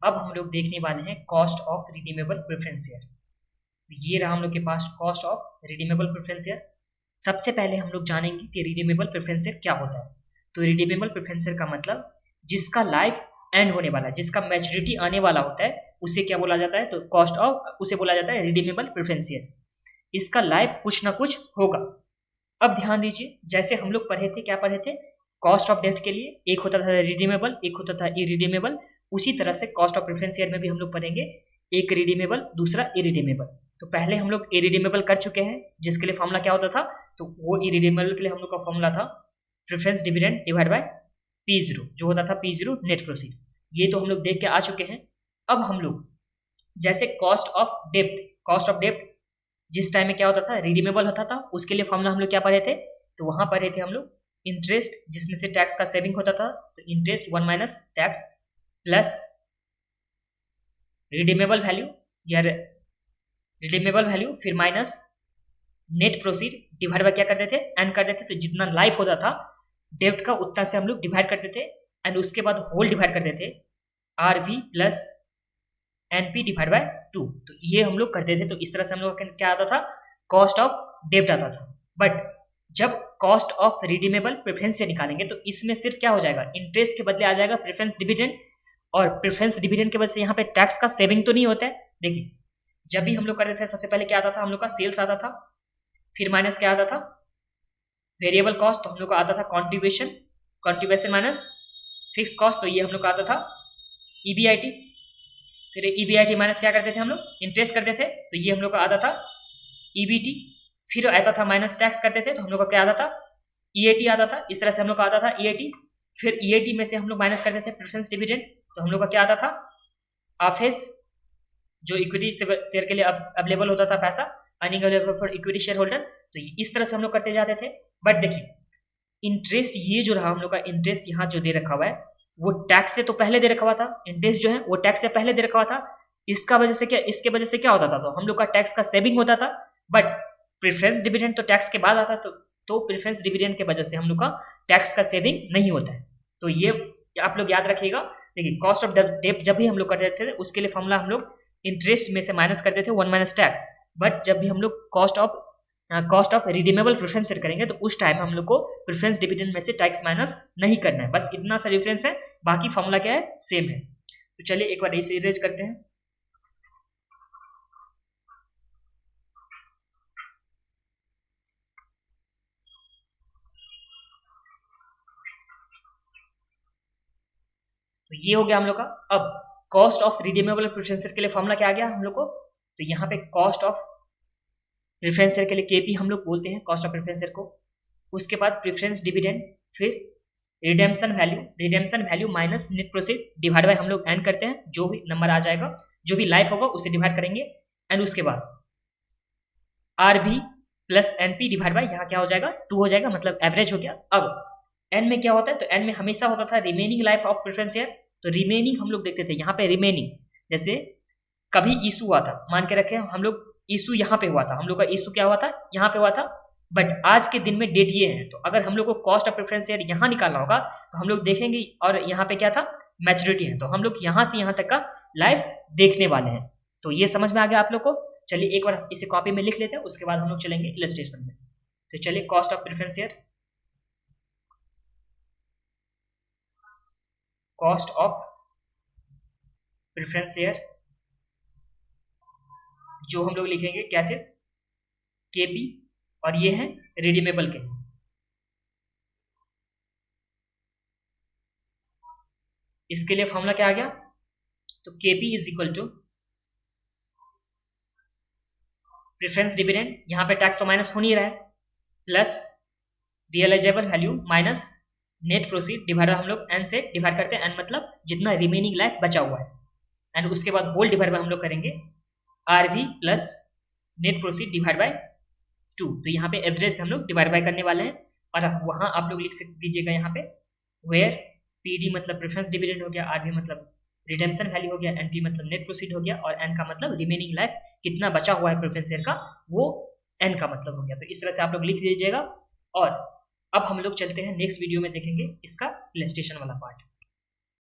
अब हम लोग देखने वाले हैं cost of redeemable preference share. तो ये रहा हम लोग के पास cost of redeemable preference share. सबसे पहले हम लोग जानेंगे कि रिडीमेबल प्रेफरेंस शेयर क्या होता है। तो रिडीमेबल प्रेफरेंस शेयर का मतलब जिसका लाइफ एंड होने वाला है, जिसका मैच्योरिटी आने वाला होता है, उसे क्या बोला जाता है, तो कॉस्ट ऑफ उसे बोला जाता है रिडीमेबल प्रेफरेंस शेयर। इसका लाइफ कुछ ना कुछ होगा। अब ध्यान दीजिए, जैसे हम लोग पढ़े थे, क्या पढ़े थे, कॉस्ट ऑफ डेब्ट के लिए एक होता था रिडीमेबल, एक होता था इरिडीमेबल। उसी तरह से कॉस्ट ऑफ प्रेफरेंस शेयर में भी हम लोग पढ़ेंगे एक रिडीमेबल, दूसरा इरिडीमेबल। तो पहले हम लोग इरिडीमेबल कर चुके हैं, जिसके लिए फॉर्मूला क्या होता था, तो वो इरिडीमेबल के लिए हम लोग का फॉर्मूला था preference dividend divide by P0, जो होता था P0 नेट प्रोसीड। ये तो हम लोग देख के आ चुके हैं। अब हम लोग जैसे कॉस्ट ऑफ डेब्ट जिस टाइम में क्या होता था, रिडीमेबल होता था, उसके लिए फॉर्मूला हम लोग क्या पढ़े थे, तो वहां पढ़े थे हम लोग इंटरेस्ट, जिसमें से टैक्स का सेविंग होता था, तो interest 1 minus tax plus redeemable value या रिडीमेबल वैल्यू, फिर minus net proceed divide by क्या करते थे, एन कर देते थे। तो जितना लाइफ होता था डेब्ट का उतना से हम लोग डिवाइड करते थे, एंड उसके बाद होल डिवाइड करते थे RV plus NP divide by 2। तो ये हम लोग करते थे। तो इस तरह से हम लोग क्या आता था, कॉस्ट ऑफ डेब्ट आता था। बट जब कॉस्ट ऑफ रिडीमेबल प्रेफरेंस से निकालेंगे तो इसमें सिर्फ क्या हो जाएगा, इंटरेस्ट के बदले आ जाएगा प्रेफरेंस डिविडेंड, और प्रेफरेंस डिविडेंड के वजह से यहाँ पे टैक्स का सेविंग तो नहीं होता है। देखिए, जब भी हम लोग करते थे सबसे पहले क्या आता था, हम लोग का सेल्स आता था, फिर माइनस क्या आता था, वेरिएबल कॉस्ट, तो हम लोग का आता था कॉन्ट्रीब्यूशन माइनस फिक्स कॉस्ट, तो ये हम लोग का आता था EBIT। फिर EBIT माइनस क्या करते थे हम लोग, इंटरेस्ट करते थे, तो ये हम लोग का आता था EBT। फिर आता था माइनस टैक्स करते थे, तो हम लोग का क्या आता था, EAT आता था। इस तरह से हम लोग का आता था EAT। फिर EAT में से हम लोग माइनस करते थे प्रेफरेंस डिविडेंड, तो हम लोग का क्या आता था आफेस, जो इक्विटी शेयर के लिए अवेलेबल होता था पैसा, earning available for equity share holder. तो इस तरह से हम लोग करते जाते थे। बट देखिए, इंटरेस्ट ये जो रहा हम लोग का, इंटरेस्ट यहाँ जो दे रखा हुआ है वो टैक्स से तो पहले दे रखा हुआ था। इंटरेस्ट जो है वो टैक्स से पहले दे रखा हुआ था। इसके वजह से क्या होता था, तो हम लोग का टैक्स का सेविंग होता था। बट प्रेफरेंस डिविडेंड तो टैक्स के बाद आता, तो प्रेफरेंस डिविडेंड के वजह से हम लोग का टैक्स का सेविंग नहीं होता है। तो ये आप लोग याद रखिएगा। देखिए, कॉस्ट ऑफ डेब्ट जब भी हम लोग करते थे उसके लिए फॉर्मूला हम लोग इंटरेस्ट में से माइनस करते थे 1 माइनस टैक्स। बट जब भी हम लोग cost of redeemable preference share करेंगे तो उस टाइम हम लोग को प्रेफरेंस डिविडेंड में से टैक्स माइनस नहीं करना है। बस इतना सा डिफरेंस है, बाकी फॉर्मूला क्या है, सेम है। तो चलिए एक बार इसे इरेज करते हैं। तो ये हो गया हम लोग का। अब cost of redeemable preference share के लिए फॉर्मूला क्या आ गया हम लोग को, तो यहाँ पे कॉस्ट ऑफ प्रेफरेंस शेयर के लिए KP हम लोग बोलते हैं कॉस्ट ऑफ प्रेफरेंस शेयर को। उसके बाद प्रेफरेंस डिविडेंड, फिर redemption value minus net proceed divide by हम लोग एन करते हैं, जो भी नंबर आ जाएगा, जो भी लाइफ होगा उसे डिवाइड करेंगे, एंड उसके बाद RV plus NP divide by यहाँ क्या हो जाएगा, 2 हो जाएगा, मतलब एवरेज हो गया। अब एन में क्या होता है, तो एन में हमेशा होता था remaining life of preference share. तो रिमेनिंग हम लोग देखते थे यहाँ पे रिमेनिंग, जैसे कभी इशू हुआ था, मान के रखे हम लोग इशू यहाँ पे हुआ था, हम लोग का इशू क्या हुआ था, यहाँ पे हुआ था। बट आज के दिन में डेट ये है, तो अगर हम लोग को कॉस्ट ऑफ प्रेफरेंस शेयर यहाँ निकालना होगा तो हम लोग देखेंगे, और यहाँ पे क्या था, मैच्योरिटी है, तो हम लोग यहाँ से यहाँ तक का लाइफ देखने वाले हैं। तो ये समझ में आ गया आप लोग को। चलिए एक बार इसे कॉपी में लिख लेते हैं, उसके बाद हम लोग चलेंगे इलस्ट्रेशन में। तो चलिए cost of preference share, cost of preference share जो हम लोग लिखेंगे क्या चीज, KP, और ये है रिडीमेबल के। इसके लिए फॉर्मूला क्या आ गया, तो KP is equal to preference dividend, यहाँ पे टैक्स तो माइनस हो नहीं रहा है, plus realisable value minus net proceed divide हम लोग एन से डिवाइड करते हैं, एन मतलब जितना रिमेनिंग लाइफ बचा हुआ है, एंड उसके बाद होल डिवाइड बाय हम लोग करेंगे RV plus net proceed divide by 2। तो यहाँ पे एवरेज से हम लोग डिवाइड बाय करने वाले हैं, और वहां आप लोग लिख दीजिएगा यहाँ पे वेयर PD मतलब प्रेफरेंस डिविडेंड हो गया, RV मतलब रिडेम्पशन वैल्यू हो गया, NP मतलब नेट प्रोसीड हो गया, और N का मतलब रिमेनिंग लाइफ कितना बचा हुआ है प्रेफरेंस शेयर का, वो N का मतलब हो गया। तो इस तरह से आप लोग लिख दीजिएगा। और अब हम लोग चलते हैं नेक्स्ट वीडियो में, देखेंगे इसका इलस्ट्रेशन वाला पार्ट।